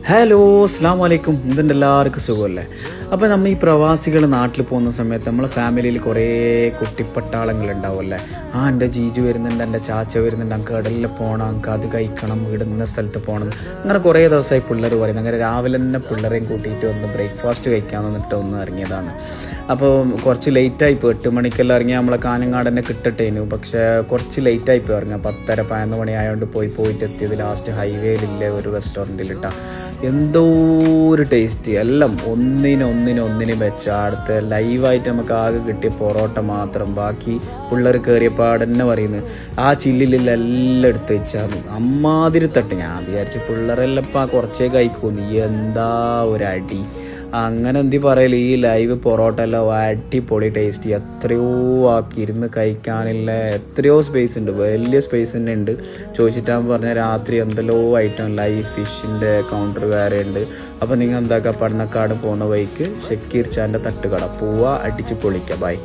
Hello അസ്സാം വലൈക്കും. എന്തുണ്ട്, എല്ലാവർക്കും സുഖമല്ലേ? അപ്പോൾ നമ്മൾ ഈ പ്രവാസികൾ നാട്ടിൽ പോകുന്ന സമയത്ത് നമ്മളെ ഫാമിലിയിൽ കുറേ കുട്ടിപ്പട്ടാളങ്ങളുണ്ടാവുമല്ലേ. എൻ്റെ ജീജു വരുന്നുണ്ട്, എൻ്റെ ചാച്ച വരുന്നുണ്ട്, എനിക്ക് കടലിൽ പോകണം, എനിക്ക് അത് കഴിക്കണം, ഇന്ന സ്ഥലത്ത് പോകണം, അങ്ങനെ കുറേ ദിവസമായി പിള്ളേർ പറയുന്നത്. അങ്ങനെ രാവിലെ തന്നെ പിള്ളേരെയും കൂട്ടിയിട്ട് ഒന്ന് ബ്രേക്ക്ഫാസ്റ്റ് കഴിക്കാമെന്ന് പറഞ്ഞിട്ട് ഒന്ന് ഇറങ്ങിയതാണ്. അപ്പോൾ കുറച്ച് ലേറ്റായിപ്പോൾ, 8 മണിക്കെല്ലാം ഇറങ്ങിയാൽ നമ്മളെ കാനങ്ങാട് തന്നെ കിട്ടട്ടേനു. പക്ഷേ കുറച്ച് ലേറ്റായിപ്പോൾ ഇറങ്ങുക, 10:30-11 മണി ആയതുകൊണ്ട് പോയിട്ട് എത്തിയത് ലാസ്റ്റ് ഹൈവേയിലില്ലേ ഒരു റെസ്റ്റോറൻറ്റിലിട്ടാണ്. എന്തോ ഒരു ടേസ്റ്റ്, എല്ലാം ഒന്നിന് വെച്ച അടുത്ത് ലൈവായിട്ട് നമുക്ക് ആകെ കിട്ടിയ പൊറോട്ട മാത്രം. ബാക്കി പിള്ളേർ കയറിയപ്പോൾ തന്നെ പറയുന്നത് ആ ചില്ലിലെല്ലാം എടുത്ത് വെച്ചാൽ അമ്മാതിരി തട്ട്. ഞാൻ വിചാരിച്ചു പിള്ളേരെല്ലാം ഇപ്പം കുറച്ചേ കഴിക്കൂന്ന്, എന്താ ഒരു അടി. അങ്ങനെ എന്തി പറയല്, ഈ ലൈവ് പൊറോട്ട എല്ലാം അടിപൊളി ടേസ്റ്റ്. എത്രയോ ആക്കി ഇരുന്ന് കഴിക്കാനില്ല, എത്രയോ സ്പേസ് ഉണ്ട്, വലിയ സ്പേസ് തന്നെ ഉണ്ട്. ചോദിച്ചിട്ടാകുമ്പോൾ പറഞ്ഞാൽ രാത്രി എന്തെല്ലോ ഐറ്റം ലൈവ് ഫിഷിൻ്റെ കൗണ്ടർ വേറെ ഉണ്ട്. അപ്പോൾ നിങ്ങൾ എന്താക്കുക, പടന്നക്കാട് പോകുന്ന വഴിക്ക് ഷക്കീർ ചാൻ്റെ തട്ടുകട പോവുക, അടിച്ച് പൊളിക്കുക. ബൈ.